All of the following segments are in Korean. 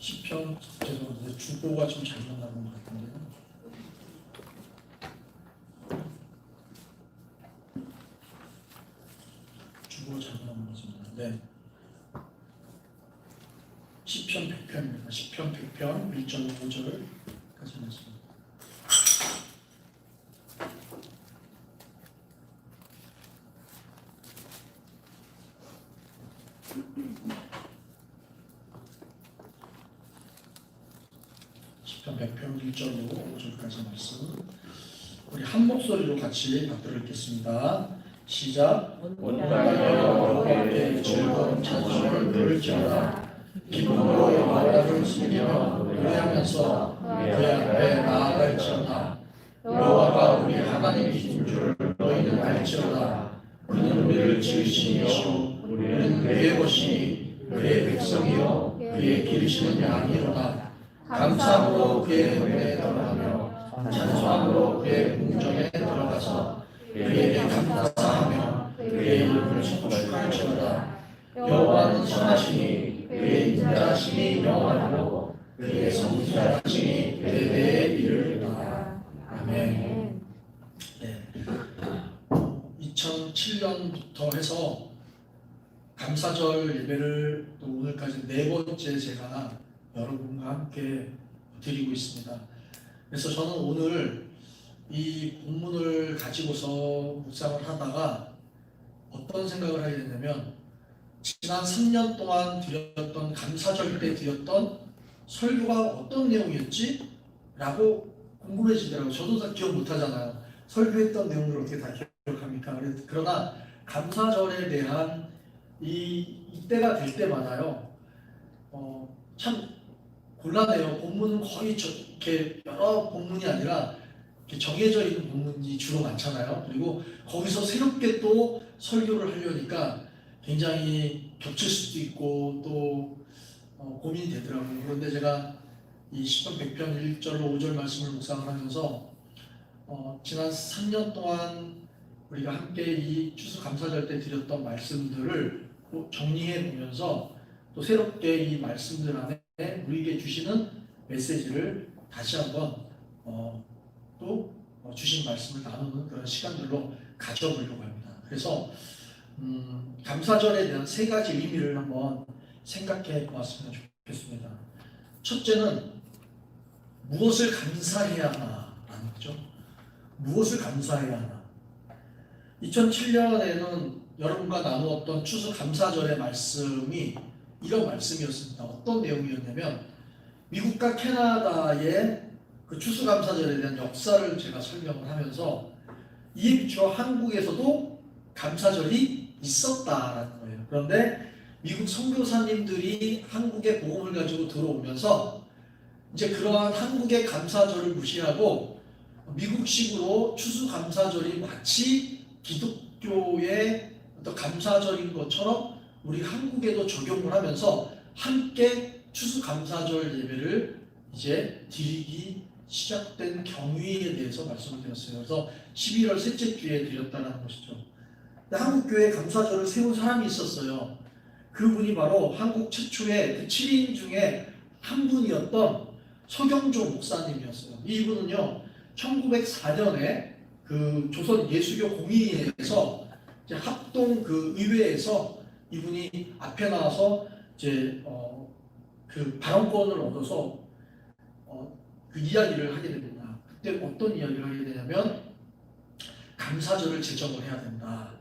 시편 죄송한데 주보가 좀 잘못 나온 것 같은데요. 주보가 잘못 나온 것 같습니다. 네. 시편 100편입니다. 시편 100편 1.5절까지 말씀. 시편 100편 1.5절까지 말씀. 우리 한 목소리로 같이 받들어 읽겠습니다. 시작. 온당여 여호와께 즐거운 찬송을 부를지어다. 기쁨으로 여호와를 숨기며 노래하면서 그의 앞에 나아갈지어다. 여호와가 우리 하나님이신 줄 너희는 알지어다. 그는 우리를 지으시니요 우리는 그의 것이니 그의 백성이요 그의 기르시는 양이로다. 감사함으로 그의 은혜에 들어가며 찬송함으로 그의 궁정에 들어가서 그에게 감사하며 그의 이름을 축복할지어다. 여호와는 선하시니 그의 인자하심이 영원하고 그의 성실하심이 대대에 이르리로다. 아멘. 네. 2007년부터 해서 감사절 예배를 또 오늘까지 네 번째 제가 여러분과 함께 드리고 있습니다. 그래서 저는 오늘 이 본문을 가지고서 묵상을 하다가 어떤 생각을 하게 됐냐면 지난 3년 동안 드렸던 감사절 때 드렸던 설교가 어떤 내용이었지? 라고 궁금해지더라고요. 저도 다 기억 못하잖아요. 설교했던 내용을 어떻게 다 기억합니까? 그러나 감사절에 대한 이때가 될 때마다요, 참 곤란해요. 본문은 거의 이렇게 여러 본문이 아니라 이렇게 정해져 있는 본문이 주로 많잖아요. 그리고 거기서 새롭게 또 설교를 하려니까 굉장히 겹칠 수도 있고 또 고민이 되더라고요. 그런데 제가 이 시편 100편 1절로 5절 말씀을 묵상을 하면서 지난 3년 동안 우리가 함께 이 추수감사절 때 드렸던 말씀들을 정리해 보면서 또 새롭게 이 말씀들 안에 우리에게 주시는 메시지를 다시 한번 또 주신 말씀을 나누는 그런 시간들로 가져보려고 합니다. 그래서 감사절에 대한 세 가지 의미를 한번 생각해 보았으면 좋겠습니다. 첫째는 무엇을 감사해야 하나라는 거죠. 무엇을 감사해야 하나. 2007년에는 여러분과 나누었던 추수감사절의 말씀이 이런 말씀이었습니다. 어떤 내용이었냐면 미국과 캐나다의 그 추수감사절에 대한 역사를 제가 설명을 하면서 이에 비추어 한국에서도 감사절이 있었다라는 거예요. 그런데 미국 선교사님들이 한국에 복음을 가지고 들어오면서 이제 그러한 한국의 감사절을 무시하고 미국식으로 추수감사절이 마치 기독교의 어떤 감사절인 것처럼 우리 한국에도 적용을 하면서 함께 추수감사절 예배를 이제 드리기 시작된 경위에 대해서 말씀을 드렸어요. 그래서 11월 셋째 주에 드렸다는 것이죠. 한국교회 감사절을 세운 사람이 있었어요. 그분이 바로 한국 최초의 그 7인 중에 한 분이었던 서경조 목사님이었어요. 이분은요 1904년에 그 조선 예수교 공의회에서 이제 합동 그 의회에서 이분이 앞에 나와서 이제 그 발언권을 얻어서 그 이야기를 하게 됩니다. 그때 어떤 이야기를 하게 되냐면 감사절을 제정을 해야 된다.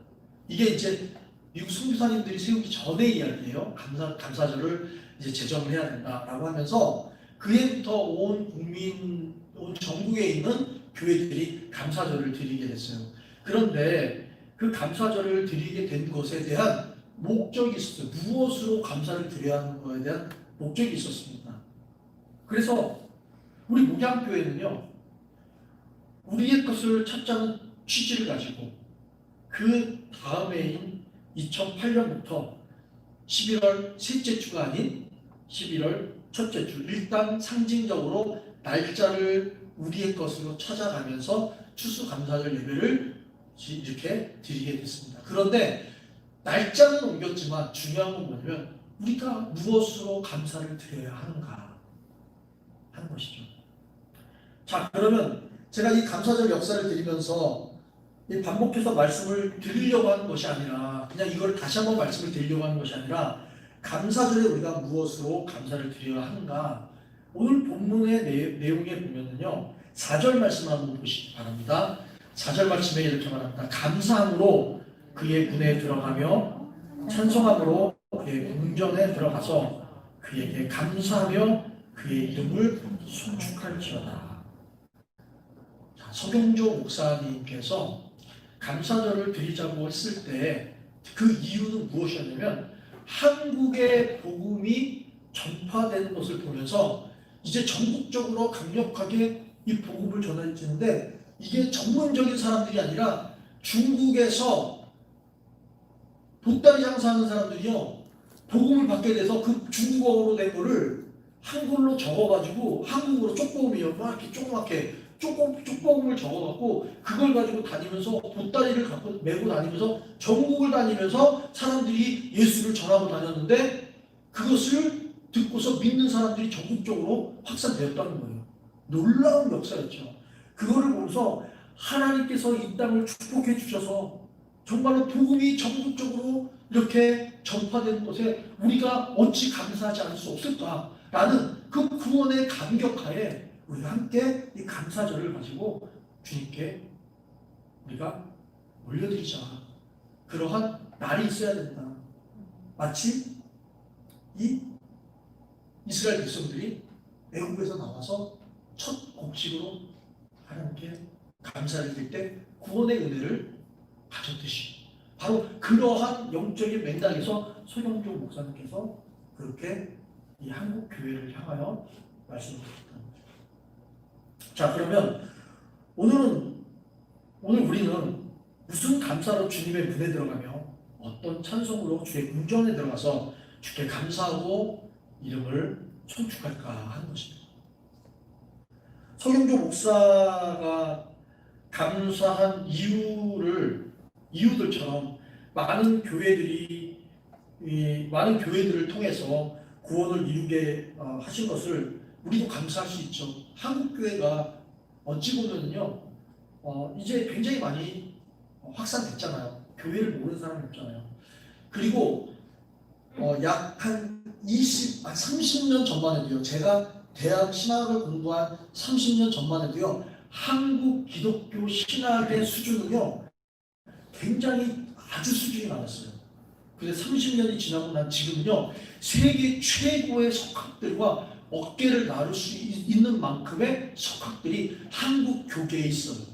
이게 이제 미국 선교사님들이 세우기 전의 이야기예요. 감사절을 이제 제정을 해야 된다라고 하면서 그해부터 온 전국에 있는 교회들이 감사절을 드리게 됐어요. 그런데 그 감사절을 드리게 된 것에 대한 목적이 있었어요. 무엇으로 감사를 드려야 하는 것에 대한 목적이 있었습니다. 그래서 우리 목양교회는요, 우리의 것을 찾자는 취지를 가지고 그 다음해인 2008년부터 11월 셋째 주가 아닌 11월 첫째 주, 일단 상징적으로 날짜를 우리의 것으로 찾아가면서 추수감사절 예배를 이렇게 드리게 됐습니다. 그런데 날짜는 옮겼지만 중요한 건 뭐냐면 우리가 무엇으로 감사를 드려야 하는가. 하는 것이죠. 자, 그러면 제가 이 감사절 역사를 드리면서 이 반복해서 말씀을 드리려고 하는 것이 아니라 그냥 이걸 다시 한번 말씀을 드리려고 하는 것이 아니라 감사절에 우리가 무엇으로 감사를 드려야 하는가. 오늘 본문의 내용에 보면은요 4절 말씀 한번 보시기 바랍니다. 4절 말씀에 이렇게 말합니다. 감사함으로 그의 문에 들어가며 찬송함으로 그의 궁전에 들어가서 그에게 감사하며 그의 이름을 송축할지어다. 자, 서경조 목사님께서 감사절을 드리자고 했을 때 그 이유는 무엇이었냐면 한국의 복음이 전파되는 것을 보면서 이제 전국적으로 강력하게 이 복음을 전해지는데 이게 전문적인 사람들이 아니라 중국에서 보따리 장사하는 사람들이요 복음을 받게 돼서 그 중국어로 된 거를 한글로 적어가지고 한국어로 쪽복음이요 막 이렇게 조그맣게 쪽복음을 적어갖고 그걸 가지고 다니면서 보따리를 갖고 메고 다니면서 전국을 다니면서 사람들이 예수를 전하고 다녔는데 그것을 듣고서 믿는 사람들이 전국적으로 확산되었다는 거예요. 놀라운 역사였죠. 그거를 보면서 하나님께서 이 땅을 축복해 주셔서 정말로 복음이 전국적으로 이렇게 전파되는 것에 우리가 어찌 감사하지 않을 수 없을까라는 그 구원의 감격하에 우리가 함께 이 감사절을 가지고 주님께 우리가 올려드리자. 그러한 날이 있어야 된다. 마치 이 이스라엘 백성들이 애국에서 나와서 첫 곡식으로 하나님께 감사를 드릴 때 구원의 은혜를 가졌듯이 바로 그러한 영적인 맥락에서 소경조 목사님께서 그렇게 이 한국 교회를 향하여 말씀을 드렸다. 자, 그러면 오늘 우리는 무슨 감사로 주님의 문에 들어가며 어떤 찬송으로 주의 궁전에 들어가서 주께 감사하고 이름을 송축할까 하는 것입니다. 서경조 목사가 감사한 이유들처럼 많은 교회들을 통해서 구원을 이루게 하신 것을 우리도 감사할 수 있죠. 한국 교회가 어찌 보면요, 이제 굉장히 많이 확산됐잖아요. 교회를 모르는 사람이 없잖아요. 그리고 약 한 30년 전만 해도요. 제가 대학 신학을 공부한 30년 전만 해도요. 한국 기독교 신학의 수준은요. 굉장히 아주 수준이 많았어요. 근데 30년이 지나고 난 지금은요. 세계 최고의 석학들과 어깨를 나눌 수 있는 만큼의 석학들이 한국 교계에 있어요.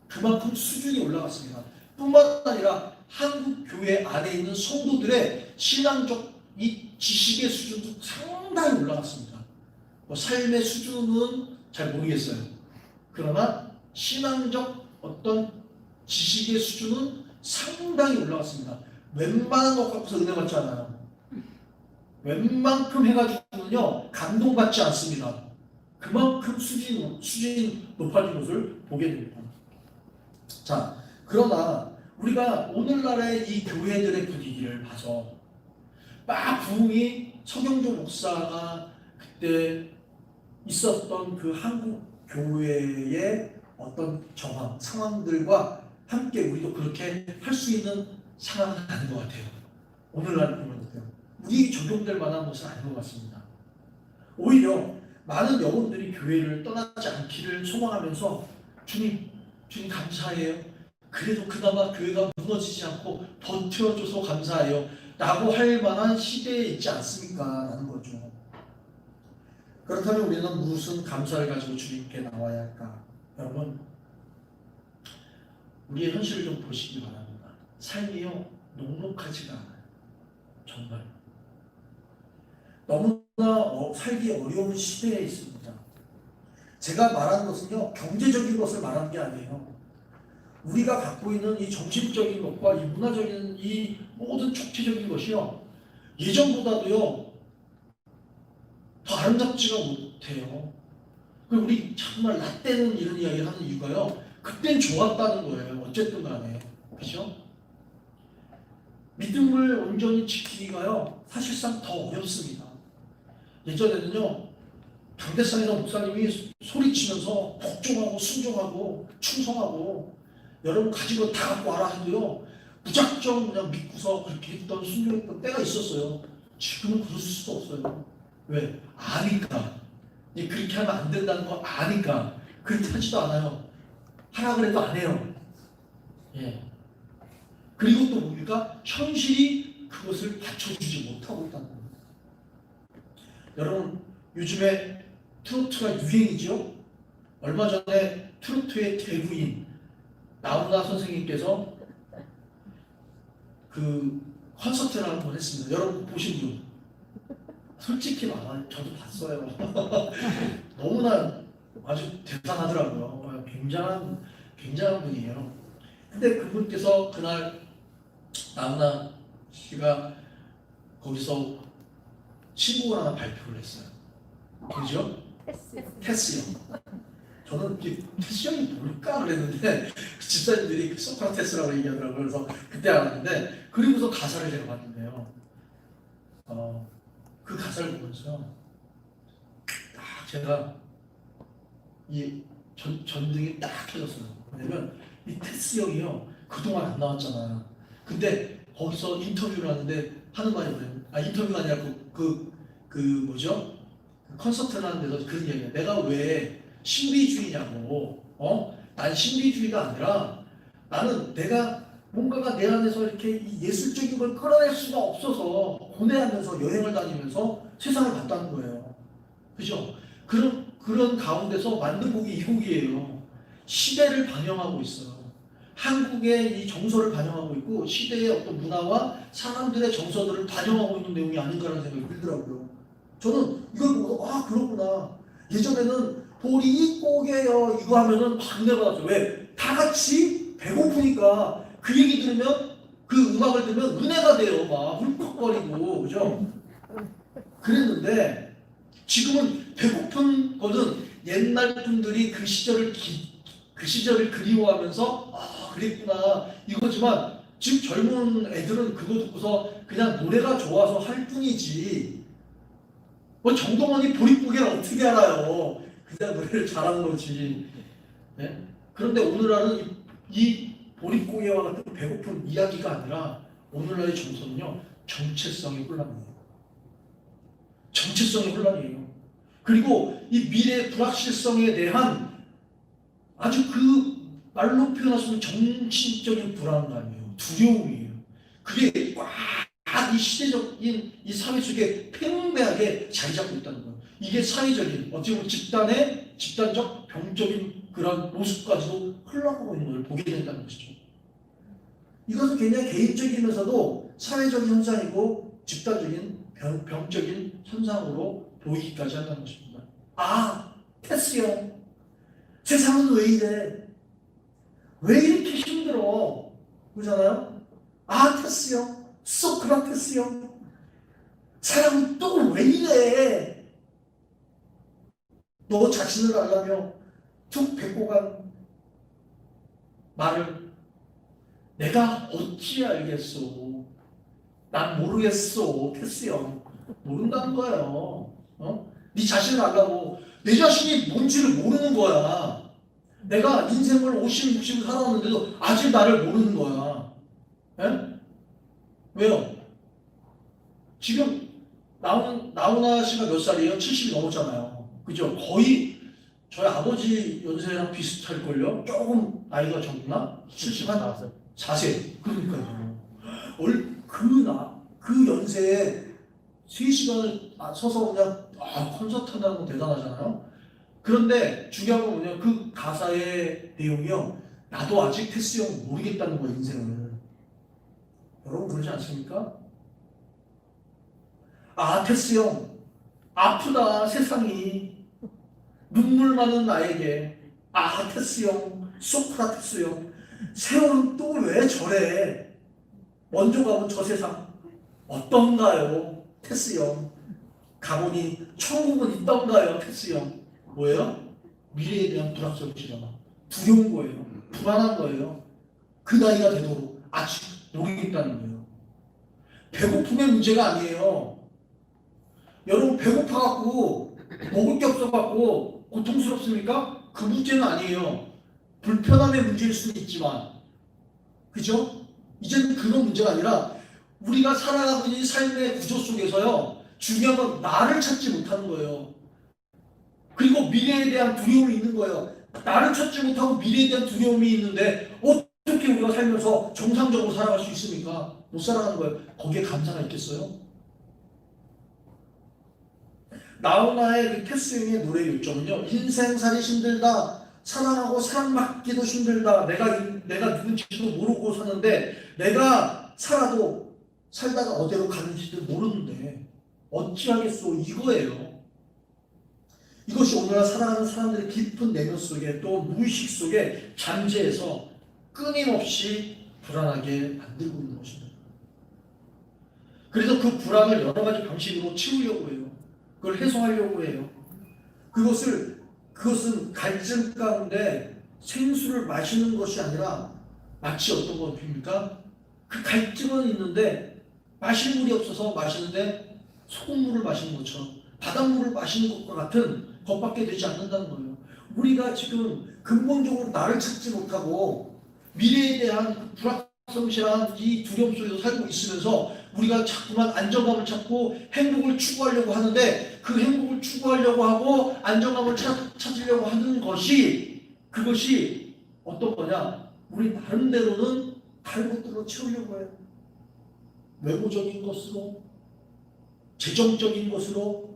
그만큼 수준이 올라갔습니다. 뿐만 아니라 한국 교회 안에 있는 성도들의 신앙적 이 지식의 수준도 상당히 올라갔습니다. 삶의 수준은 잘 모르겠어요. 그러나 신앙적 어떤 지식의 수준은 상당히 올라갔습니다. 웬만한 것 갖고서 은혜 받지 않아요. 웬만큼 해가지고는요 감동받지 않습니다. 그만큼 수준이 높아진 것을 보게 됩니다. 자, 그러나 우리가 오늘날의 이 교회들의 분위기를 봐서 막 부흥이 서경조 목사가 그때 있었던 그 한국 교회의 어떤 상황들과 함께 우리도 그렇게 할 수 있는 상황은 아닌 것 같아요. 오늘날 보면 우리 적용될 만한 것은 아닌 것 같습니다. 오히려 많은 영혼들이 교회를 떠나지 않기를 소망하면서 주님 감사해요. 그래도 그나마 교회가 무너지지 않고 버텨줘서 감사해요. 라고 할 만한 시대에 있지 않습니까? 라는 거죠. 그렇다면 우리는 무슨 감사를 가지고 주님께 나와야 할까? 여러분, 우리의 현실을 좀 보시기 바랍니다. 삶이요, 녹록하지가 않아요. 정말. 너무나 살기 어려운 시대에 있습니다. 제가 말하는 것은요, 경제적인 것을 말하는 게 아니에요. 우리가 갖고 있는 이 정신적인 것과 이 문화적인 이 모든 총체적인 것이요, 예전보다도요, 더 아름답지가 못해요. 우리 정말 라떼는 이런 이야기를 하는 이유가요, 그땐 좋았다는 거예요. 어쨌든 간에. 그죠? 믿음을 온전히 지키기가요, 사실상 더 어렵습니다. 예전에는요, 강대상에서 목사님이 소리치면서 복종하고 순종하고 충성하고 여러분 가진 거 다 갖고 와라 해도요 무작정 그냥 믿고서 그렇게 했던 순종했던 때가 있었어요. 지금은 그럴 수도 없어요. 왜? 아니까. 그렇게 하면 안 된다는 거 아니까 그렇게 하지도 않아요. 하라 그래도 안 해요. 예. 그리고 또 뭡니까? 현실이 그것을 받쳐주지 못하고 있다는 겁니다. 여러분 요즘에 트로트가 유행이죠. 얼마 전에 트로트의 대부인 나훈아 선생님께서 그 콘서트를 한 번 했습니다. 여러분 보신 분? 솔직히 말하면 저도 봤어요. 너무나 아주 대단하더라고요. 굉장한 분이에요. 근데 그분께서 그날 나훈아 씨가 거기서 신곡을 하나 발표를 했어요. 그죠? 테스형. 저는 테스형이 뭘까 그랬는데 집사님들이 소크라테스라고 얘기하더라고요. 그래서 그때 알았는데 그리고서 가사를 제가 봤는데요. 그 가사를 보면서 딱 제가 이 전등이 딱 켜졌어요. 왜냐면 이 테스형이요 그동안 안 나왔잖아. 근데 거기서 인터뷰를 하는데 하는 말이 뭐냐면 인터뷰가 아니라 그 뭐죠? 그 콘서트를 하는 데서 그런 얘기예요. 내가 왜 신비주의냐고. 난 신비주의가 아니라 나는 내가 뭔가가 내 안에서 이렇게 이 예술적인 걸 끌어낼 수가 없어서 고뇌하면서 여행을 다니면서 세상을 봤다는 거예요. 그죠? 그런 가운데서 만든 곡이 이 곡이에요. 시대를 반영하고 있어요. 한국의 이 정서를 반영하고 있고 시대의 어떤 문화와 사람들의 정서들을 반영하고 있는 내용이 아닌가라는 생각이 들더라고요. 저는 이걸 보고 그렇구나. 예전에는 볼이 이 꼭이에요 이거 하면은 막 은혜가 났죠. 왜? 다 같이 배고프니까 그 얘기 들으면 그 음악을 들으면 은혜가 돼요. 막 훌컥거리고 그죠? 그랬는데 지금은 배고픈 거는 옛날 분들이 그 시절을 그리워하면서 그랬구나 이거지만 지금 젊은 애들은 그거 듣고서 그냥 노래가 좋아서 할 뿐이지 뭐 정동원이 보릿고개를 어떻게 알아요. 그냥 노래를 잘하는 거지. 네? 그런데 오늘날은 이 보릿고개와 같은 배고픈 이야기가 아니라 오늘날의 정서는요 정체성의 혼란이에요. 정체성의 혼란이에요. 그리고 이 미래의 불확실성에 대한 아주 그 말로 표현할 수 없는 정신적인 불안감이에요. 두려움이에요. 그게 꽉 이 시대적인 이 사회 속에 팽배하게 자리 잡고 있다는 거예요. 이게 사회적인 어찌 보면 집단적 병적인 그런 모습까지도 흘러가고 있는 걸 보게 된다는 것이죠. 이것은 굉장히 개인적이면서도 사회적인 현상이고 집단적인 병적인 현상으로 보이기까지 한다는 것입니다. 테스형. 세상은 왜 이래? 왜 이렇게 힘들어? 그러잖아요? 테스형. 소크라테스형. 사람은 또 왜 이래? 너 자신을 알라며 툭 뱉고 간 말을 내가 어찌 알겠어? 난 모르겠어. 테스형. 모른다는 거예요. 네 자신을 알라고. 내 자신이 뭔지를 모르는 거야. 내가 인생을 50, 60을 살아왔는데도 아직 나를 모르는 거야. 예? 왜요? 지금 나훈아 씨가 몇 살이에요? 70이 넘었잖아요. 그죠? 거의 저희 아버지 연세랑 비슷할걸요? 조금 나이가 적나? 74세. 그러니까요. 그 연세에 3시간을 서서 그냥 콘서트 한다는 건 대단하잖아요. 그런데 중요한 건 뭐냐면 그 가사의 내용이요. 나도 아직 테스형 모르겠다는 거예요, 인생을. 여러분 그러지 않습니까? 테스형 아프다 세상이 눈물 많은 나에게 테스형 소크라테스형 세월은 또 왜 저래? 먼저 가본 저 세상 어떤가요? 테스형 가보니 천국은 있던가요? 테스형 뭐예요? 미래에 대한 불확실성 두려운 거예요. 불안한 거예요. 그 나이가 되도록 아직 모르겠다는 거예요. 배고픔의 문제가 아니에요. 여러분 배고파갖고 먹을 게 없어갖고 고통스럽습니까? 그 문제는 아니에요. 불편함의 문제일 수는 있지만, 그죠? 이제는 그런 문제가 아니라 우리가 살아가고 있는 삶의 구조 속에서요, 중요한 건 나를 찾지 못하는 거예요. 그리고 미래에 대한 두려움이 있는 거예요. 나를 찾지 못하고 미래에 대한 두려움이 있는데 어떻게 우리가 살면서 정상적으로 살아갈 수 있습니까? 못 살아가는 거예요. 거기에 감사가 있겠어요? 나훈아의 그 테스형의 노래 요점은요, 인생살이 힘들다, 사랑하고 사랑받기도 힘들다, 내가 누군지도 모르고 사는데 내가 살다가 어디로 가는지도 모르는데 어찌하겠소, 이거예요. 이것이 오늘날 살아가는 사람들의 깊은 내면 속에, 또 무의식 속에 잠재해서 끊임없이 불안하게 만들고 있는 것입니다. 그래서 그 불안을 여러 가지 방식으로 채우려고 해요. 그걸 해소하려고 해요. 그것은 갈증 가운데 생수를 마시는 것이 아니라 마치 어떤 것입니까? 그 갈증은 있는데 마실 물이 없어서 마시는데 소금물을 마시는 것처럼, 바닷물을 마시는 것과 같은 것밖에 되지 않는다는 거예요. 우리가 지금 근본적으로 나를 찾지 못하고 미래에 대한 불확성실한 이 두려움 속에서 살고 있으면서 우리가 자꾸만 안정감을 찾고 행복을 추구하려고 하는데, 그 행복을 추구하려고 하고 안정감을 찾으려고 하는 그것이 어떤 거냐? 우리 나름대로는 다른 것들로 채우려고 해요. 외모적인 것으로, 재정적인 것으로,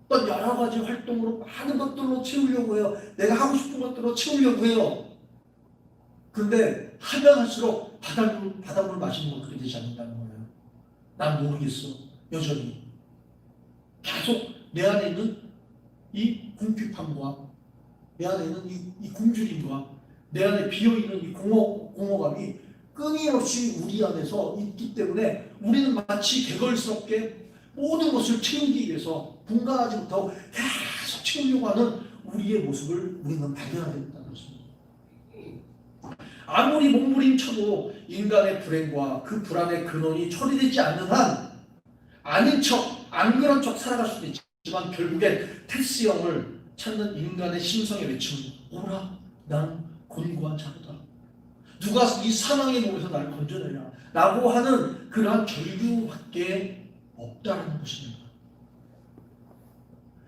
또 여러 가지 활동으로 많은 것들로 채우려고 해요. 내가 하고 싶은 것들로 채우려고 해요. 근데 하면 할수록 바닷물 마시는 건 그렇게 되지 않는다는 거예요. 난 모르겠어. 여전히 계속 내 안에 있는 이 궁핍함과 내 안에 있는 이 굶주림과 내 안에 비어있는 이 공허감이 끊임없이 우리 안에서 있기 때문에 우리는 마치 개걸스럽게 모든 것을 채우기 위해서 분간하지 못하고 계속 채우려고 하는 우리의 모습을 우리는 발견하게 된다는 것입니다. 아무리 몸부림쳐도 인간의 불행과 그 불안의 근원이 처리되지 않는 한 아닌 척, 안 그런 척 살아갈 수도 있지만 결국엔 테스형을 찾는 인간의 심성의 외침은 오라, 난 곤고한 자로다. 누가 이 사망의 몸에서 나를 건져내냐 라고 하는 그러한 절규밖에 없다는 것입니다.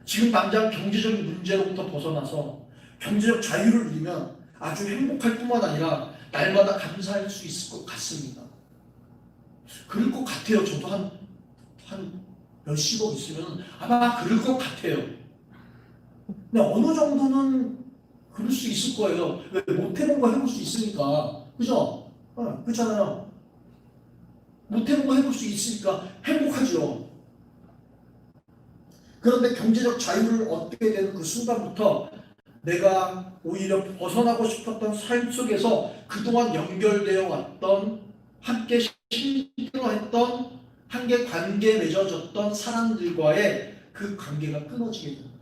지금 당장 경제적인 문제로부터 벗어나서 경제적 자유를 누리면 아주 행복할 뿐만 아니라 날마다 감사할 수 있을 것 같습니다. 그럴 것 같아요. 저도 한 몇십억 있으면 아마 그럴 것 같아요. 근데 어느 정도는 그럴 수 있을 거예요. 왜? 못 해본 거 해볼 수 있으니까. 그죠? 그렇잖아요. 못 해본 거 해볼 수 있으니까 행복하죠. 그런데 경제적 자유를 얻게 되는 그 순간부터 내가 오히려 벗어나고 싶었던 삶 속에서 그동안 연결되어 왔던, 함께 힘들어했던, 함께 관계 맺어졌던 사람들과의 그 관계가 끊어지게 됩니다.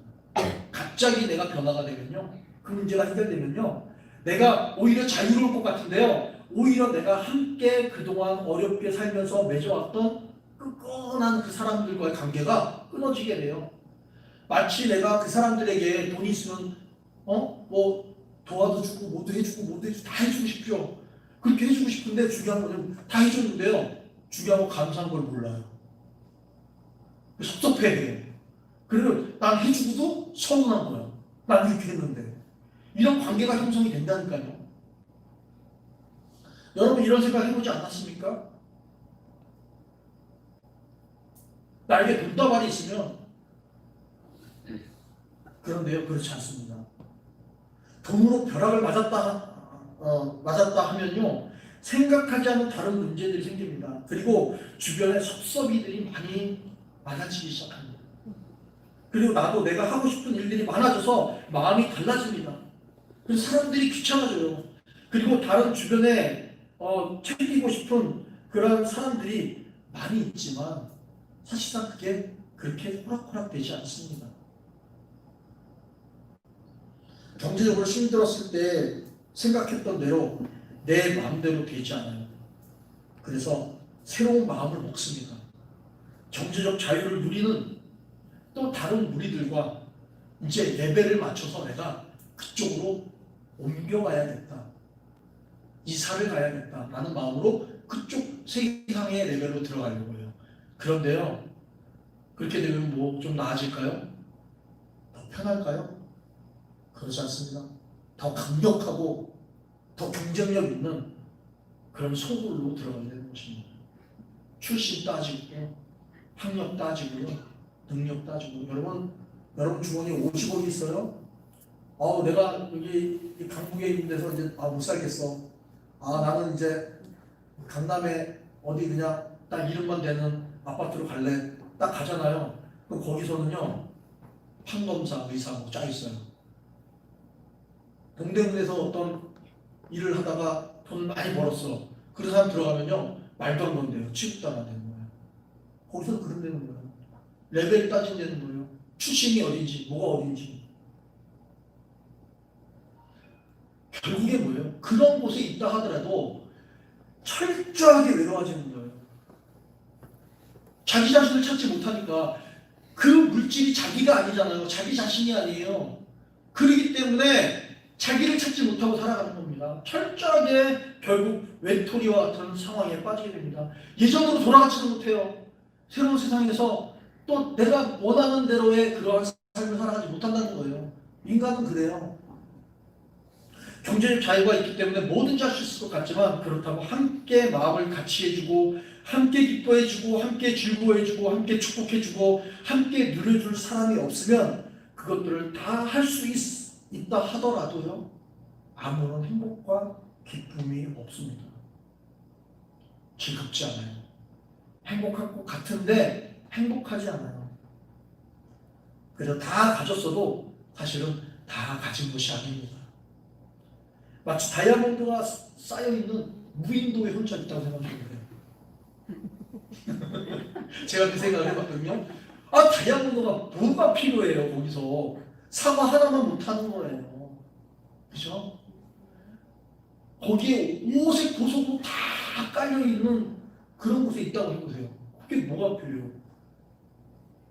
갑자기 내가 변화가 되면요, 그 문제가 해결되면요, 내가 오히려 자유로울 것 같은데요, 오히려 내가 함께 그동안 어렵게 살면서 맺어왔던 끈끈한 그 사람들과의 관계가 끊어지게 돼요. 마치 내가 그 사람들에게 돈이 있으면 뭐 도와도 주고 뭐도 해주고 다 해주고 싶죠. 그렇게 해주고 싶은데 중요한 거는 다 해줬는데요, 중요한 건 감사한 걸 몰라요. 섭섭해해요. 그리고 난 해주고도 서운한 거야. 난 이렇게 했는데. 이런 관계가 형성이 된다니까요. 여러분 이런 생각 해보지 않았습니까? 나에게 돈다발이 있으면, 그런데요, 그렇지 않습니다. 돈으로 벼락을 맞았다 하면요, 생각하지 않은 다른 문제들이 생깁니다. 그리고 주변에 섭섭이들이 많이 많아지기 시작합니다. 그리고 나도 내가 하고 싶은 일들이 많아져서 마음이 달라집니다. 그래서 사람들이 귀찮아져요. 그리고 다른 주변에 챙기고 싶은 그런 사람들이 많이 있지만 사실상 그게 그렇게 호락호락 되지 않습니다. 경제적으로 힘들었을 때 생각했던 대로 내 마음대로 되지 않아요. 그래서 새로운 마음을 먹습니다. 경제적 자유를 누리는 또 다른 무리들과 이제 레벨을 맞춰서 내가 그쪽으로 옮겨가야겠다. 이사를 가야겠다. 라는 마음으로 그쪽 세상의 레벨로 들어가려고 해요. 그런데요, 그렇게 되면 뭐 좀 나아질까요? 더 편할까요? 그렇지 않습니다. 더 강력하고 더 경쟁력 있는 그런 소굴로 들어가야 되는 것입니다. 출신 따지고 학력 따지고요, 능력 따지고. 여러분 주머니에 50억이 있어요? 내가 여기 이 강북에 있는 데서 이제 못 살겠어. 나는 이제 강남에 어디 그냥 딱 이름만 되는 아파트로 갈래. 딱 가잖아요. 그럼 거기서는요, 판검사, 의사 뭐 쫙 있어요. 동대문에서 어떤 일을 하다가 돈 많이 벌었어. 그런 사람 들어가면요, 말도 안 건데요. 취급도 안 되는 거예요. 거기서 그런 되는 거예요. 레벨 따진다는 거예요. 출신이 어딘지, 뭐가 어딘지. 결국에 뭐예요? 그런 곳에 있다 하더라도 철저하게 외로워지는 거예요. 자기 자신을 찾지 못하니까. 그 물질이 자기가 아니잖아요. 자기 자신이 아니에요. 그렇기 때문에 자기를 찾지 못하고 살아가는 겁니다. 철저하게 결국 외톨이와 같은 상황에 빠지게 됩니다. 예전으로 돌아가지도 못해요. 새로운 세상에서 또 내가 원하는 대로의 그러한 삶을 살아가지 못한다는 거예요. 인간은 그래요. 경제적 자유가 있기 때문에 뭐든지 할 수 있을 것 같지만, 그렇다고 함께 마음을 같이 해주고 함께 기뻐해주고 함께 즐거워해주고 함께 축복해주고 함께 누려줄 사람이 없으면 그것들을 다 할 수 있다 하더라도요, 아무런 행복과 기쁨이 없습니다. 즐겁지 않아요. 행복할 것 같은데 행복하지 않아요. 그래서 다 가졌어도 사실은 다 가진 것이 아닙니다. 마치 다이아몬드가 쌓여있는 무인도에 혼자 있다고 생각하시면 돼요. 제가 그 생각을 해봤거든요. 다이아몬드가 뭐가 필요해요? 거기서 사과 하나만 못하는 거예요. 그죠? 거기에 오색 보석으로 다 깔려있는 그런 곳에 있다고 해보세요. 그게 뭐가 필요해요?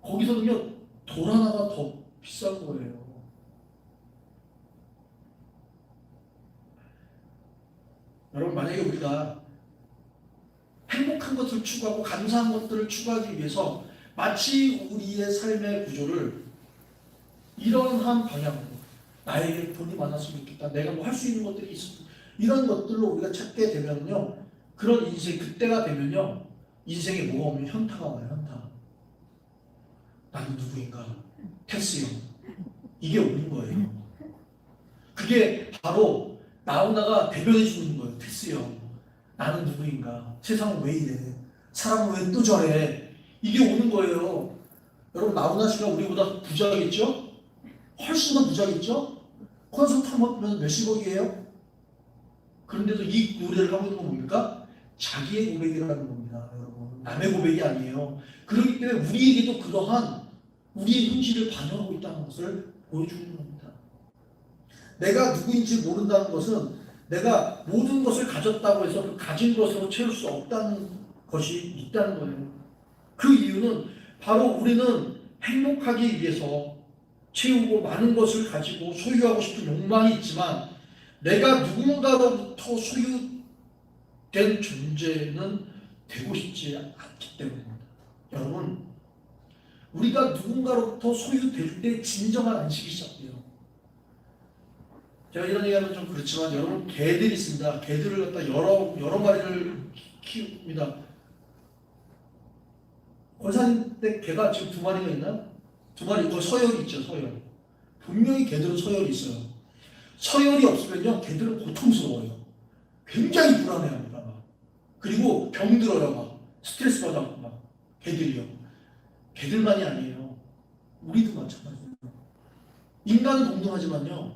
거기서는요, 돌 하나가 더 비싼 거예요. 여러분, 만약에 우리가 행복한 것을 추구하고 감사한 것들을 추구하기 위해서 마치 우리의 삶의 구조를 이러한 방향으로, 나에게 돈이 많았으면 좋겠다, 내가 뭐 할 수 있는 것들이 있어, 이런 것들로 우리가 찾게 되면요, 그런 인생, 그때가 되면요, 인생에 뭐가 오면 현타가 와요. 현타. 나는 누구인가? 테스형. 이게 오는 거예요. 그게 바로 나훈아가 대변해 주는 거예요. 테스형. 나는 누구인가? 세상은 왜 이래? 사람은 왜 또 저래? 이게 오는 거예요. 여러분, 나훈아 씨가 우리보다 부자겠죠? 훨씬 더 부자겠죠? 콘서트 한 번 보면 몇십억이에요? 그런데도 이 노래를 하고 있는 건 뭡니까? 자기의 고백이라는 겁니다. 여러분, 남의 고백이 아니에요. 그렇기 때문에 우리에게도 그러한 우리의 현실을 반영하고 있다는 것을 보여주는 겁니다. 내가 누구인지 모른다는 것은 내가 모든 것을 가졌다고 해서 그 가진 것으로 채울 수 없다는 것이 있다는 거예요. 그 이유는 바로 우리는 행복하기 위해서 채우고 많은 것을 가지고 소유하고 싶은 욕망이 있지만, 내가 누군가로부터 소유된 존재는 되고 싶지 않기 때문입니다. 여러분, 우리가 누군가로부터 소유될 때 진정한 안식이 시작돼요. 제가 이런 얘기하면 좀 그렇지만, 여러분, 개들이 있습니다. 개들을 갖다 여러 마리를 키웁니다. 권사님 때 개가 지금 2마리가 있나요? 2마리. 그 서열이 있죠. 서열. 분명히 개들은 서열이 있어요. 서열이 없으면요, 개들은 고통스러워요. 굉장히 불안해합니다. 그리고 병들어요. 막 스트레스 받아갖고 막. 개들이요. 개들만이 아니에요. 우리도 마찬가지예요. 인간은 동등하지만요,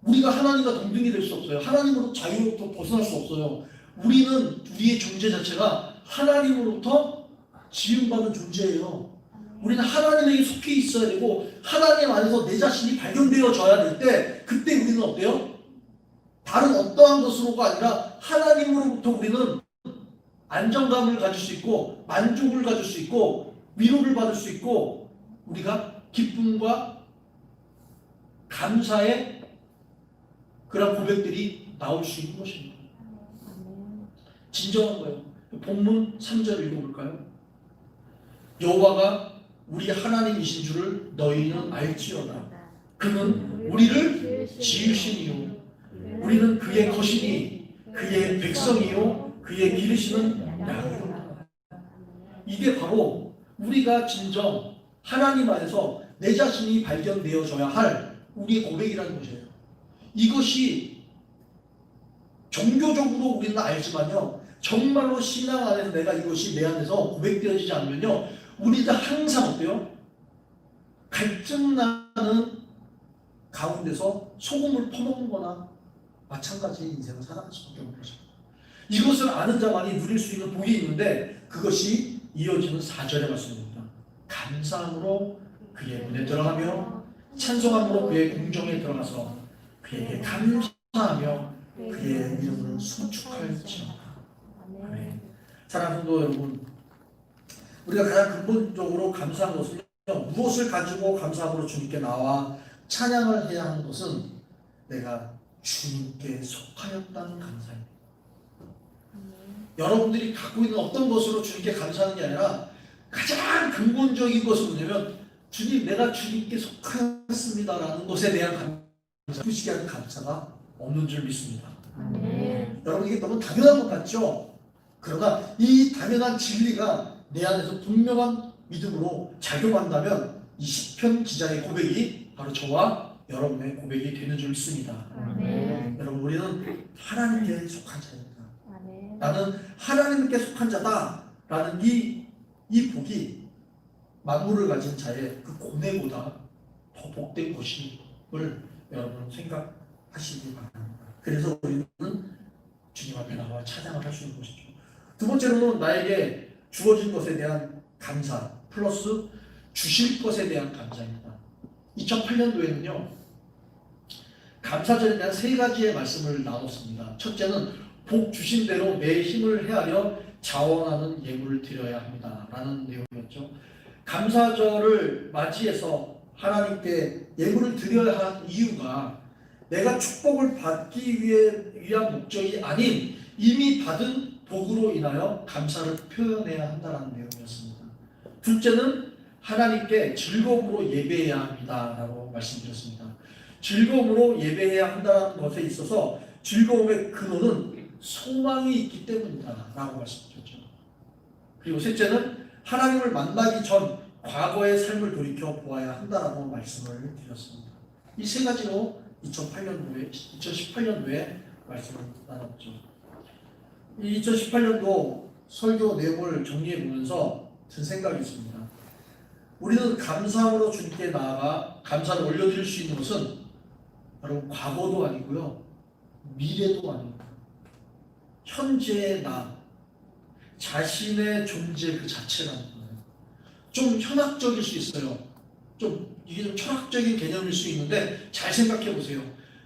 우리가 하나님과 동등이 될 수 없어요. 하나님으로부터 자유로부터 벗어날 수 없어요. 우리는 우리의 존재 자체가 하나님으로부터 지음받은 존재예요. 우리는 하나님에게 속해 있어야 되고, 하나님 안에서 내 자신이 발견되어져야 될 때, 그때 우리는 어때요? 다른 어떠한 것으로가 아니라 하나님으로부터 우리는 안정감을 가질 수 있고, 만족을 가질 수 있고, 위로를 받을 수 있고, 우리가 기쁨과 감사의 그런 고백들이 나올 수 있는 것입니다. 진정한 거예요. 본문 3절 읽어볼까요? 여호와가 우리 하나님이신 줄을 너희는 알지어다. 그는 우리를 지으시니요 우리는 그의 것이니 그의 백성이요 그의 기르시는 양이로다. 이게 바로 우리가 진정 하나님 안에서 내 자신이 발견되어져야 할 우리의 고백이라는 것이에요. 이것이 종교적으로 우리는 알지만요, 정말로 신앙 안에서 내가 이것이 내 안에서 고백되어지지 않으면요, 우리가 항상 어때요? 갈증나는 가운데서 소금을 퍼먹는 거나 마찬가지의 인생을 살아갈 수밖에 없는 것입니다. 이것을 아는 자만이 누릴 수 있는 복이 있는데 그것이 이어지는 4절의 말씀입니다. 감사함으로 그의 문에 들어가며 찬송함으로 그의 궁정에 들어가서 그에게 감사하며 그의 이름을 송축할지어다. 아멘. 사랑하는 성도 여러분, 우리가 가장 근본적으로 감사한 것은요, 무엇을 가지고 감사함으로 주님께 나와 찬양을 해야 하는 것은 내가 주님께 속하였다는 감사입니다. 여러분들이 갖고 있는 어떤 것으로 주님께 감사하는 게 아니라 가장 근본적인 것은 뭐냐면 주님, 내가 주님께 속하였습니다라는 것에 대한 감사, 부시게 하는 감사가 없는 줄 믿습니다. 여러분, 이게 너무 당연한 것 같죠? 그러나 이 당연한 진리가 내 안에서 분명한 믿음으로 작용한다면 이 시편 기자의 고백이 바로 저와 여러분의 고백이 되는 줄 믿습니다. 여러분, 우리는 하나님께 속한 자입니다. 나는 하나님께 속한 자다라는 이 복이 만물을 가진 자의 그 고뇌보다 더 복된 것임을 여러분 생각하시기 바랍니다. 그래서 우리는 주님 앞에 나와 찬양을 할 수 있는 것이죠. 두 번째로는 나에게 주어진 것에 대한 감사 플러스 주실 것에 대한 감사입니다. 2008년도에는요 감사절에 대한 세 가지의 말씀을 나눴습니다. 첫째는 복 주신 대로 내 힘을 헤아려 자원하는 예물을 드려야 합니다 라는 내용이었죠. 감사절을 맞이해서 하나님께 예물을 드려야 하는 이유가 내가 축복을 받기 위한 목적이 아닌 이미 받은 복으로 인하여 감사를 표현해야 한다는 내용이었습니다. 둘째는 하나님께 즐거움으로 예배해야 합니다라고 말씀드렸습니다. 즐거움으로 예배해야 한다는 것에 있어서 즐거움의 근원은 소망이 있기 때문이다 라고 말씀드렸죠. 그리고 셋째는 하나님을 만나기 전 과거의 삶을 돌이켜 보아야 한다라고 말씀을 드렸습니다. 이 세 가지로 2018년도에 말씀을 나눴죠. 이 2018년도 설교 내용을 정리해 보면서 든 생각이 있습니다. 우리는 감사함으로 주님께 나아가 감사를 올려드릴 수 있는 것은 바로 과거도 아니고요, 미래도 아닙니다. 현재의 나 자신의 존재 그 자체라는 거예요. 좀 현학적일 수 있어요. 이게 좀 철학적인 개념일 수 있는데 잘 생각해 보세요.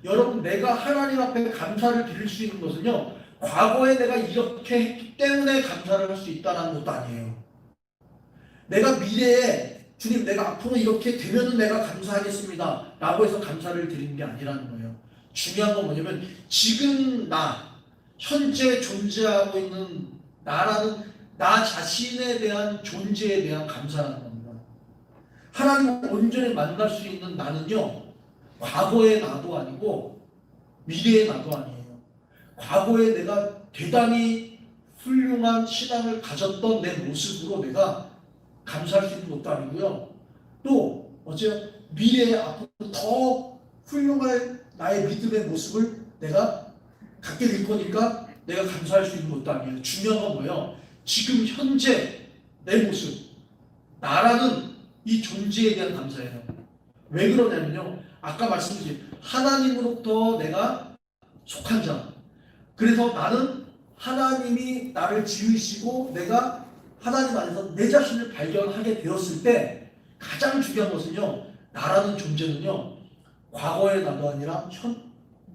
여러분, 내가 하나님 앞에 감사를 드릴 수 있는 것은요, 과거에 내가 이렇게 했기 때문에 감사를 할 수 있다는 것도 아니에요. 내가 미래에 주님, 내가 앞으로 이렇게 되면은 내가 감사하겠습니다 라고 해서 감사를 드리는 게 아니라는 거예요. 중요한 건 뭐냐면 지금 나, 현재 존재하고 있는 나라는 나 자신에 대한 존재에 대한 감사라는 겁니다. 하나님을 온전히 만날 수 있는 나는요, 과거의 나도 아니고 미래의 나도 아니에요. 과거에 내가 대단히 훌륭한 신앙을 가졌던 내 모습으로 내가 감사할 수 있는 것도 아니고요. 또 어째 미래에 앞으로 더 훌륭한 나의 믿음의 모습을 내가 갖게 될 거니까 내가 감사할 수 있는 것도 아니에요. 중요한 건 뭐예요? 지금 현재 내 모습, 나라는 이 존재에 대한 감사예요. 왜 그러냐면요, 아까 말씀드린 하나님으로부터 내가 속한 자, 그래서 나는 하나님이 나를 지으시고 내가 하나님 안에서 내 자신을 발견하게 되었을 때 가장 중요한 것은요, 나라는 존재는요, 과거의 나도 아니라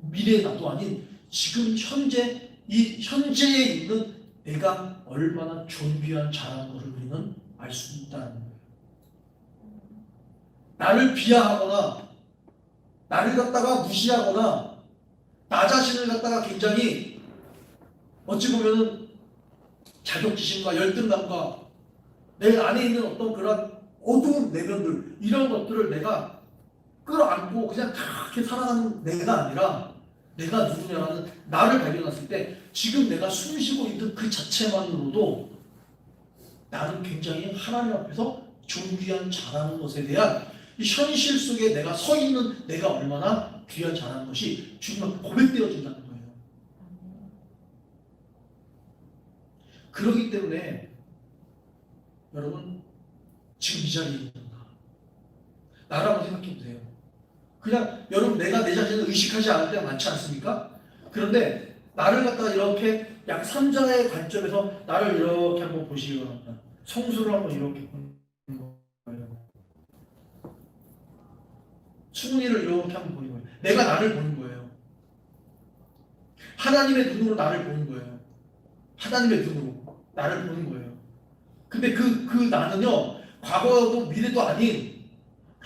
미래의 나도 아닌 지금 현재, 이 현재에 있는 내가 얼마나 존귀한 자라는 것을 우리는 알 수 있다는 거예요. 나를 비하하거나 나를 갖다가 무시하거나 나 자신을 갖다가 굉장히 어찌 보면은 자격지심과 열등감과 내 안에 있는 어떤 그런 어두운 내면들 이런 것들을 내가 끌어안고 그냥 그렇게 살아가는 내가 아니라 내가 누구냐라는 나를 발견했을 때 지금 내가 숨쉬고 있는 그 자체만으로도 나는 굉장히 하나님 앞에서 존귀한 자라는 것에 대한 이 현실 속에 내가 서 있는 내가 얼마나 귀한 자라는 것이 주님 앞에 고백되어진다는 거예요. 그렇기 때문에 여러분 지금 이 자리에 있는 나를 한번 생각해 보세요. 그냥 여러분 내가 내 자신을 의식하지 않을 때가 많지 않습니까? 그런데 나를 갖다가 이렇게 약 3자의 관점에서 나를 이렇게 한번 보시기 바랍니다. 성수를 한번 이렇게 보는 거예요. 수근이를 이렇게 한번 보는 거예요. 내가 나를 보는 거예요. 하나님의 눈으로 나를 보는 거예요. 하나님의 눈으로 나를 보는 거예요. 근데 그 나는요, 과거도 미래도 아닌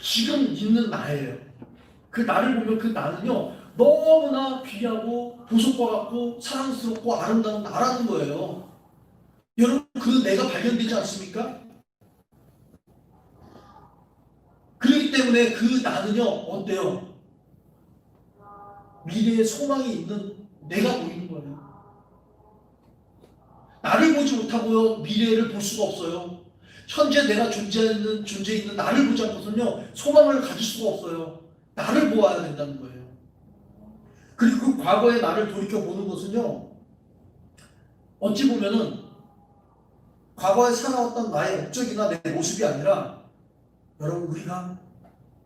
지금 있는 나예요. 그 나를 보면 그 나는요, 너무나 귀하고 보석과 같고 사랑스럽고 아름다운 나라는 거예요. 여러분, 그 내가 발견되지 않습니까? 그렇기 때문에 그 나는요, 어때요? 미래에 소망이 있는 내가 보이는 거예요. 나를 보지 못하고요, 미래를 볼 수가 없어요. 현재 내가 존재 있는 나를 보지 않고서는요, 소망을 가질 수가 없어요. 나를 보아야 된다는 거예요. 그리고 그 과거의 나를 돌이켜보는 것은요, 어찌 보면은 과거에 살아왔던 나의 업적이나 내 모습이 아니라 여러분 우리가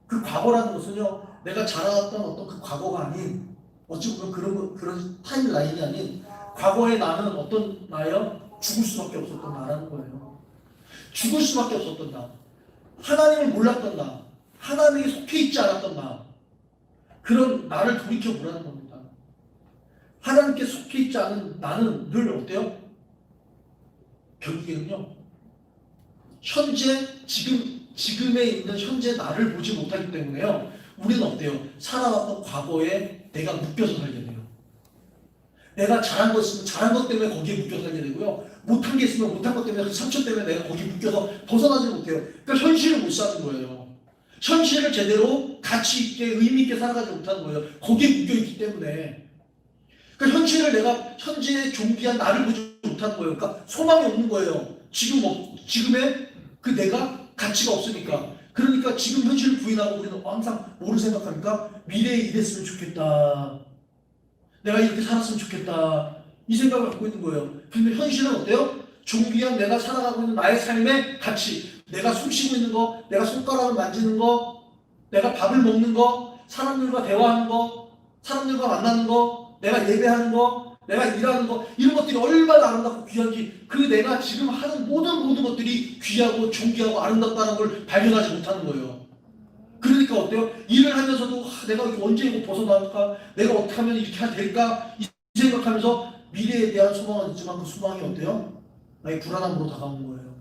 그 과거라는 것은요, 내가 자라왔던 어떤 그 과거가 아닌 어찌 보면 그런 타임라인이 아닌 과거의 나는 어떤 나예요? 죽을 수밖에 없었던 나라는 거예요. 죽을 수밖에 없었던 나. 하나님을 몰랐던 나. 하나님에게 속해 있지 않았던 나. 그런 나를 돌이켜보라는 겁니다. 하나님께 속해 있지 않은 나는 늘 어때요? 결국에는요, 현재, 지금에 있는 현재 나를 보지 못하기 때문에요, 우리는 어때요? 살아왔던 과거에 내가 묶여서 살게 돼요. 내가 잘한 것 있으면 잘한 것 때문에 거기에 묶여 살게 되고요, 못한 게 있으면 못한 것 때문에 그 상처 때문에 내가 거기에 묶여서 벗어나지 못해요. 그러니까 현실을 못 사는 거예요. 현실을 제대로 가치 있게 의미 있게 살아가지 못하는 거예요. 거기에 묶여 있기 때문에. 그러니까 현실을 내가 현재의 존귀한 나를 보지 못하는 거예요. 그러니까 소망이 없는 거예요. 지금의 그 내가 가치가 없으니까. 그러니까 지금 현실을 부인하고 우리는 항상 뭐를 생각합니까? 미래에 이랬으면 좋겠다. 내가 이렇게 살았으면 좋겠다. 이 생각을 갖고 있는 거예요. 근데 현실은 어때요? 존귀한 내가 살아가고 있는 나의 삶의 가치, 내가 숨 쉬고 있는 거, 내가 손가락을 만지는 거, 내가 밥을 먹는 거, 사람들과 대화하는 거, 사람들과 만나는 거, 내가 예배하는 거, 내가 일하는 거, 이런 것들이 얼마나 아름답고 귀한지, 그 내가 지금 하는 모든 것들이 귀하고 존귀하고 아름답다는 걸 발견하지 못하는 거예요. 그러니까 어때요? 일을 하면서도 내가 언제 이거 벗어날까? 내가 어떻게 하면 이렇게 될까? 이 생각하면서 미래에 대한 소망은 있지만 그 소망이 어때요? 나의 불안함으로 다가오는 거예요.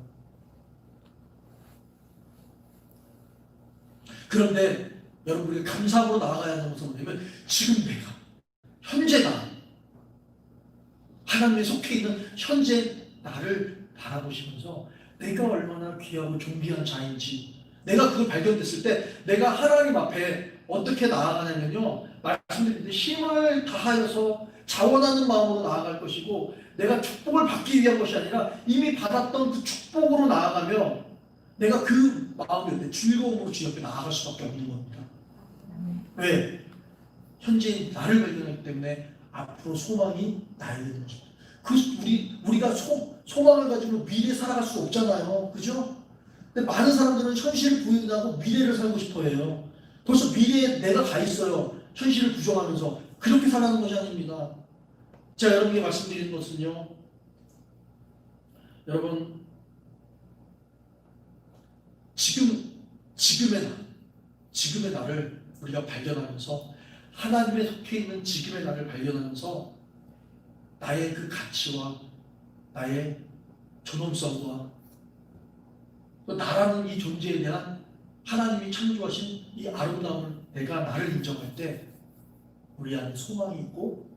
그런데 여러분, 우리가 감사함으로 나아가야 하는 것은 뭐냐면 지금 내가, 현재 나, 하나님에 속해 있는 현재 나를 바라보시면서 내가 얼마나 귀하고 존귀한 자인지, 내가 그걸 발견됐을 때 내가 하나님 앞에 어떻게 나아가냐면요, 말씀드린 힘을 다하여서 자원하는 마음으로 나아갈 것이고, 내가 축복을 받기 위한 것이 아니라 이미 받았던 그 축복으로 나아가며 내가 그 마음이 어때? 즐거움으로 주님 앞에 나아갈 수밖에 없는 겁니다. 왜? 현재 나를 발견하기 때문에 앞으로 소망이 나에 있는 것입니다. 우리가 소망을 가지고 미래에 살아갈 수 없잖아요. 그죠? 근데 많은 사람들은 현실을 부인하고 미래를 살고 싶어 해요. 벌써 미래에 내가 가 있어요. 현실을 부정하면서. 그렇게 살아가는 것이 아닙니다. 제가 여러분께 말씀드리는 것은요, 여러분, 지금의 나를 우리가 발견하면서, 하나님에 속해 있는 지금의 나를 발견하면서 나의 그 가치와 나의 존엄성과 또 나라는 이 존재에 대한 하나님이 창조하신 이 아름다움을 내가 나를 인정할 때 우리 안에 소망이 있고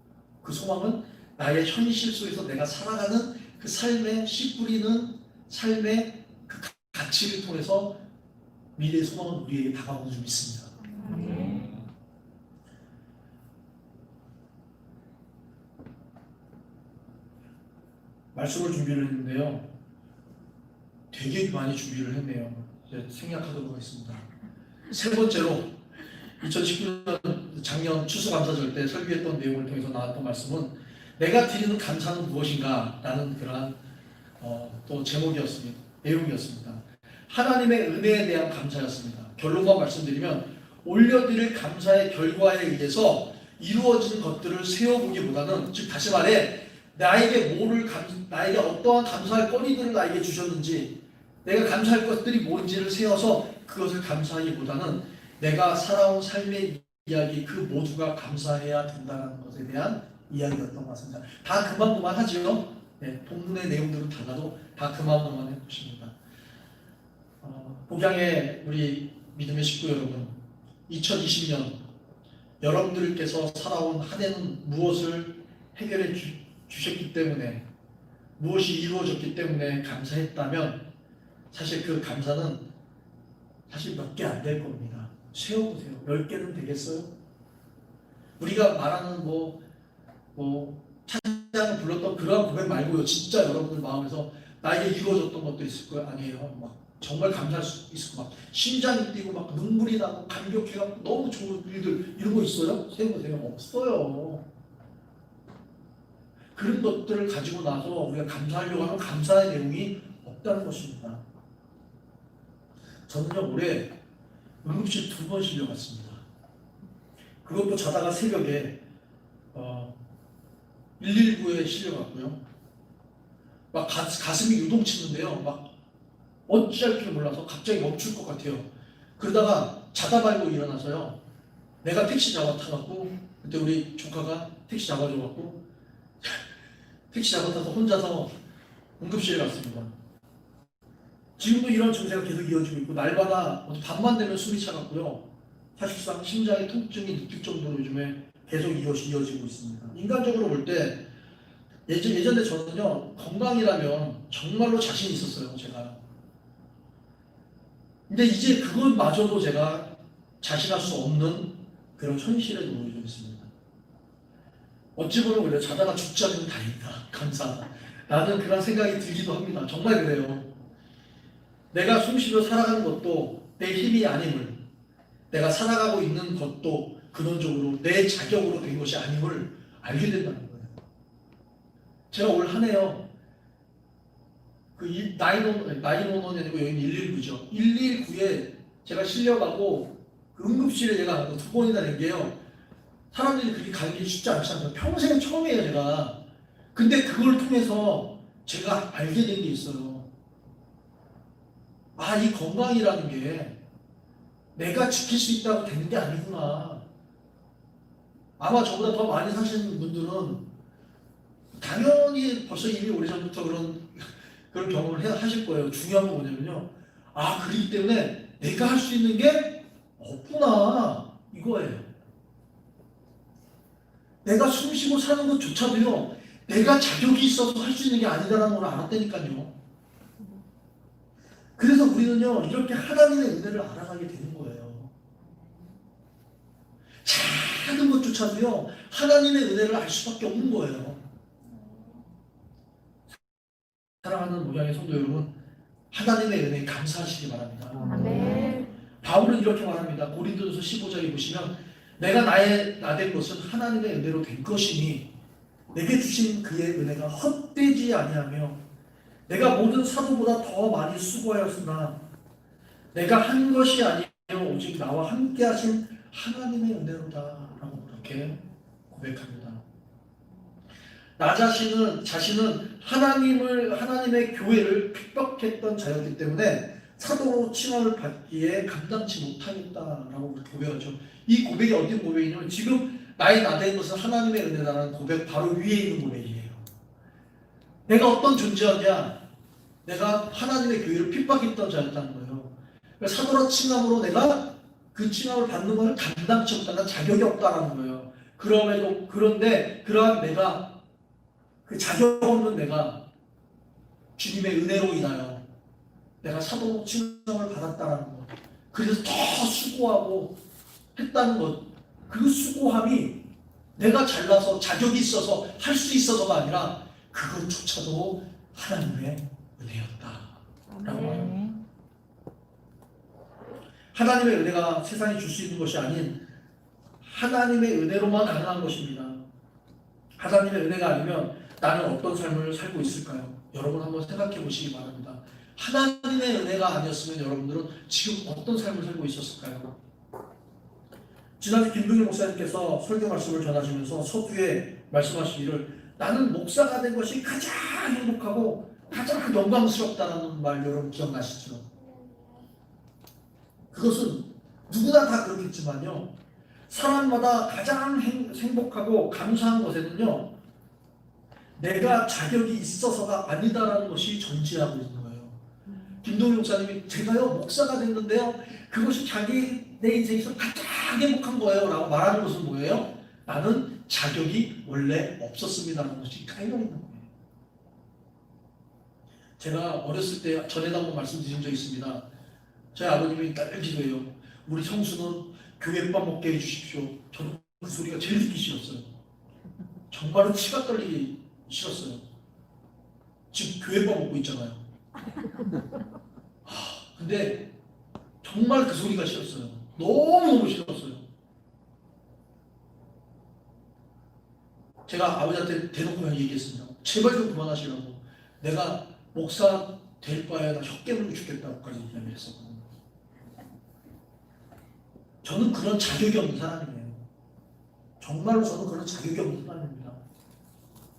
그 소망은 나의 현실 속에서 내가 살아가는 그 삶의 씨 뿌리는 삶의 그 가치를 통해서 미래의 소망은 우리에게 다가오는 줄 믿습니다. 말씀을 준비를 했는데요. 되게 많이 준비를 했네요. 이제 생략하도록 하겠습니다. 세 번째로 2019년 작년 추수감사절 때 설교했던 내용을 통해서 나왔던 말씀은 내가 드리는 감사는 무엇인가? 라는 그러한 또 제목이었습니다. 내용이었습니다. 하나님의 은혜에 대한 감사였습니다. 결론만 말씀드리면 올려드릴 감사의 결과에 의해서 이루어진 것들을 세워보기보다는 즉 다시 말해 나에게 나에게 어떠한 감사할 거리들을 나에게 주셨는지 내가 감사할 것들이 뭔지를 세워서 그것을 감사하기보다는 내가 살아온 삶의 이야기 그 모두가 감사해야 된다는 것에 대한 이야기였던 것 같습니다. 다 그만하죠. 네, 본문의 내용들은 달라도 다 그만만 해보십니다. 복양의 우리 믿음의 식구 여러분, 2020년 여러분들께서 살아온 한 해는 무엇을 해결해 주셨기 때문에 무엇이 이루어졌기 때문에 감사했다면 사실 그 감사는 사실 몇 개 안 될 겁니다. 세워보세요. 10개는 되겠어요? 우리가 말하는 찬양을 불렀던 그러한 고백 말고요. 진짜 여러분들 마음에서 나에게 이루어졌던 것도 있을 거예요. 아니에요. 막 정말 감사할 수 있을 거 막 심장이 뛰고 막 눈물이 나고 감격해갖고 너무 좋은 일들 이런 거 있어요? 세워보세요. 없어요. 그런 것들을 가지고 나서 우리가 감사하려고 하면 감사의 내용이 없다는 것입니다. 저는요 올해 응급실 2번 실려갔습니다. 그것도 자다가 새벽에 119에 실려갔고요. 막 가슴이 유동치는데요. 막 어찌할 줄 몰라서 갑자기 멈출 것 같아요. 그러다가 자다 말고 일어나서요. 내가 택시 타갖고 그때 우리 조카가 택시 잡아줘갖고 택시 잡아타서 혼자서 응급실에 갔습니다. 지금도 이런 증세가 계속 이어지고 있고 날마다 밤만 되면 숨이 차갑고요. 사실상 심장의 통증이 느낄 정도로 요즘에 계속 이어지고 있습니다. 인간적으로 볼 때 예전에 저는요 건강이라면 정말로 자신 있었어요. 제가. 근데 이제 그것마저도 제가 자신할 수 없는 그런 현실에 놓여져 있습니다. 어찌 보면 오히려 자다가 죽지 않으면 다행이다. 감사하다. 라는 그런 생각이 들기도 합니다. 정말 그래요. 내가 숨쉬며 살아가는 것도 내 힘이 아님을, 내가 살아가고 있는 것도 근원적으로 내 자격으로 된 것이 아님을 알게 된다는 거예요. 제가 올 한 해요. 그 911이 아니고 여기는 119죠. 119에 제가 실려가고 그 응급실에 제가 2번이나 낸 게요. 사람들이 그렇게 가는 게 쉽지 않잖아요. 평생 처음이에요, 제가. 근데 그걸 통해서 제가 알게 된 게 있어요. 아, 이 건강이라는 게 내가 지킬 수 있다고 되는 게 아니구나. 아마 저보다 더 많이 사시는 분들은 당연히 벌써 이미 오래전부터 그런 경험을 하실 거예요. 중요한 건 뭐냐면요. 아, 그렇기 때문에 내가 할 수 있는 게 없구나. 이거예요. 내가 숨 쉬고 사는 것조차도요, 내가 자격이 있어서 할 수 있는 게 아니다라는 걸 알았다니까요. 그래서 우리는요, 이렇게 하나님의 은혜를 알아가게 되는 거예요. 작은 것조차도요, 하나님의 은혜를 알 수밖에 없는 거예요. 사랑하는 모양의 성도 여러분, 하나님의 은혜에 감사하시기 바랍니다. 아멘. 바울은 이렇게 말합니다. 고린도전서 15장에 보시면 내가 나된 것은 하나님의 은혜로 된 것이니 내게 주신 그의 은혜가 헛되지 아니하며 내가 모든 사도보다 더 많이 수고하였으나 내가 한 것이 아니요 오직 나와 함께 하신 하나님의 은혜로다 라고 그렇게 고백합니다. 나 자신은 하나님의 교회를 핍박했던 자였기 때문에 사도로 칭함을 받기에 감당치 못하겠다라고 고백하죠. 이 고백이 어떤 고백이냐면 지금 나 된 것은 하나님의 은혜라는 고백 바로 위에 있는 고백이에요. 내가 어떤 존재였냐? 내가 하나님의 교회를 핍박했던 자였다는 거예요. 사도로 칭함으로 내가 그 칭함을 받는 것을 감당치 못한다, 자격이 없다라는 거예요. 그런데 그러한 내가, 그 자격 없는 내가 주님의 은혜로 인하여 내가 사도 칭함을 받았다라는 것, 그래서 더 수고하고 했다는 것, 그 수고함이 내가 잘나서 자격이 있어서 할 수 있어서가 아니라 그것조차도 하나님의 은혜였다라고 합니다. 하나님의 은혜가 세상이 줄 수 있는 것이 아닌 하나님의 은혜로만 가능한 것입니다. 하나님의 은혜가 아니면 나는 어떤 삶을 살고 있을까요? 여러분 한번 생각해 보시기 바랍니다. 하나님의 은혜가 아니었으면 여러분들은 지금 어떤 삶을 살고 있었을까요? 지난주 김동일 목사님께서 설교 말씀을 전하시면서 서두에 말씀하시기를 나는 목사가 된 것이 가장 행복하고 가장 영광스럽다는 말 여러분 기억나시죠? 그것은 누구나 다 그렇겠지만요, 사람마다 가장 행복하고 감사한 것에는요, 내가 자격이 있어서가 아니다라는 것이 존재하고 있는 거예요. 김동일 목사님이 제가요 목사가 됐는데요, 그것이 내 인생에서 가장 행복한 거예요 라고 말하는 것은 뭐예요? 나는 자격이 원래 없었습니다라는 것이 깔려 있는 거예요. 제가 어렸을 때 전에도 한번 말씀드린 적이 있습니다. 저희 아버님이 늘 기도해요. 우리 성수는 교회밥 먹게 해주십시오. 저는 그 소리가 제일 듣기 싫었어요. 정말로 치가 떨리기 싫었어요. 지금 교회밥 먹고 있잖아요. 근데 정말 그 소리가 싫었어요. 너무너무 싫었어요. 제가 아버지한테 대놓고 얘기했습니다. 제발 좀 그만하시라고. 내가 목사 될 바에 나 혀 깨물고 죽겠다고까지 얘기했었거든요. 저는 그런 자격이 없는 사람이에요. 정말로 저는 그런 자격이 없는 사람입니다.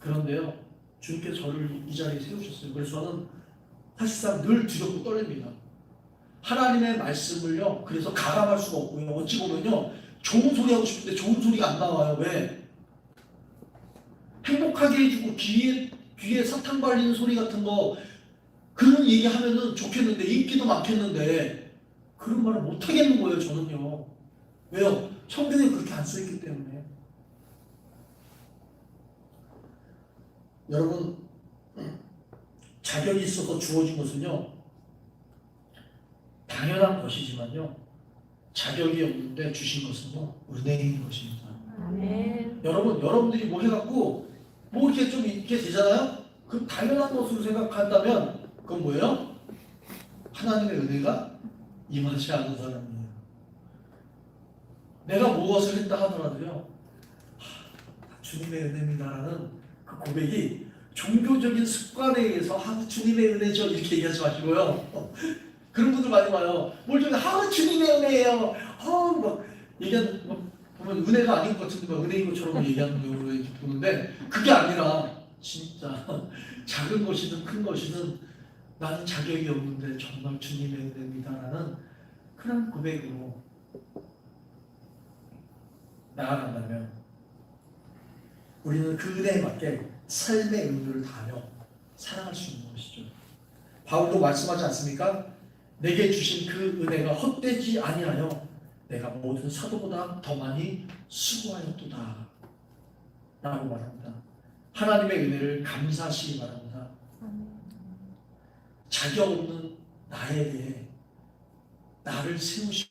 그런데요, 주님께서 저를 이 자리에 세우셨어요. 그래서 저는 사실상 늘 두렵고 떨립니다. 하나님의 말씀을요, 그래서 가감할 수가 없고요. 어찌 보면요, 좋은 소리 하고 싶은데 좋은 소리가 안 나와요. 왜? 행복하게 해주고 귀에 사탕 발리는 소리 같은 거, 그런 얘기 하면은 좋겠는데, 인기도 많겠는데, 그런 말을 못 하겠는 거예요, 저는요. 왜요? 성경에 그렇게 안 써있기 때문에. 여러분, 자격이 있어서 주어진 것은요, 당연한 것이지만요, 자격이 없는데 주신 것은요, 은혜인 것입니다. 아멘. 여러분들이 뭐 해갖고 뭐 이렇게 좀 이렇게 되잖아요. 그 당연한 것으로 생각한다면 그건 뭐예요? 하나님의 은혜가 임하지 않은 사람이에요. 내가 무엇을 했다 하더라도요, 주님의 은혜입니다라는 그 고백이 종교적인 습관에 의해서 주님의 은혜죠 이렇게 얘기하지 마시고요. 그런 분들 많이 봐요. 뭘 좀 주님의 은혜예요. 막 얘기하는 보면 은혜가 아닌 것 같은데 은혜인 것처럼 얘기하는 경우를 이렇게 보는데, 그게 아니라 진짜 작은 것이든 큰 것이든 나는 자격이 없는데 정말 주님의 은혜입니다라는 그런 고백으로 나아간다면 우리는 그 은혜에 맞게 삶의 의무를 다하며 살아갈 수 있는 것이죠. 바울도 말씀하지 않습니까? 내게 주신 그 은혜가 헛되지 아니하여 내가 모든 사도보다 더 많이 수고하였도다 라고 말합니다. 하나님의 은혜를 감사하시기 바랍니다. 자격 없는 나에 대해 나를 세우시고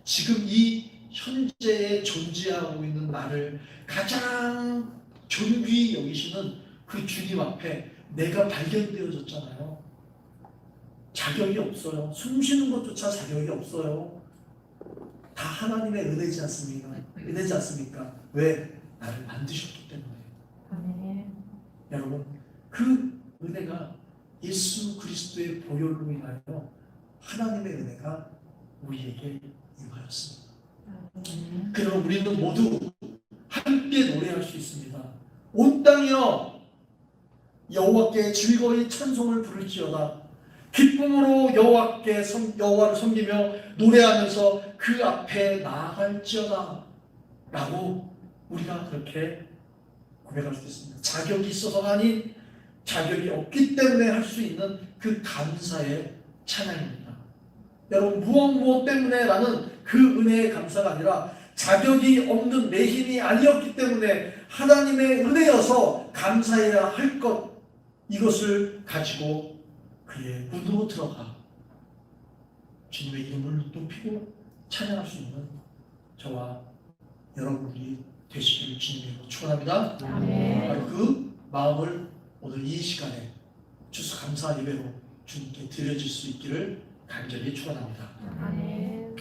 지금 이 현재에 존재하고 있는 나를 가장 존귀히 여기시는 그 주님 앞에 내가 발견되어졌잖아요. 자격이 없어요. 숨 쉬는 것조차 자격이 없어요. 다 하나님의 은혜지 않습니까? 은혜지 않습니까? 왜? 나를 만드셨기 때문에. 아멘. 여러분, 그 은혜가 예수 그리스도의 보혈로 인하여 하나님의 은혜가 우리에게 임하였습니다. 그러면 우리는 모두 함께 노래할 수 있습니다. 온 땅이여 여호와께 즐거이 찬송을 부를지어다. 기쁨으로 여호와를 섬기며 노래하면서 그 앞에 나아갈지어다 라고 우리가 그렇게 고백할 수 있습니다. 자격이 있어서가 아닌 자격이 없기 때문에 할 수 있는 그 감사의 찬양입니다. 여러분, 무엇 때문에 라는 그 은혜의 감사가 아니라 자격이 없는 내 힘이 아니었기 때문에 하나님의 은혜여서 감사해야 할 것, 이것을 가지고 그의 무드로 들어가 주님의 이름을 높이고 찬양할 수 있는 저와 여러분이 되시기를 주님으로 축원합니다. 아멘. 그 마음을 오늘 이 시간에 추수 감사 예배로 주님께 드려질 수 있기를 간절히 축원합니다. 아멘.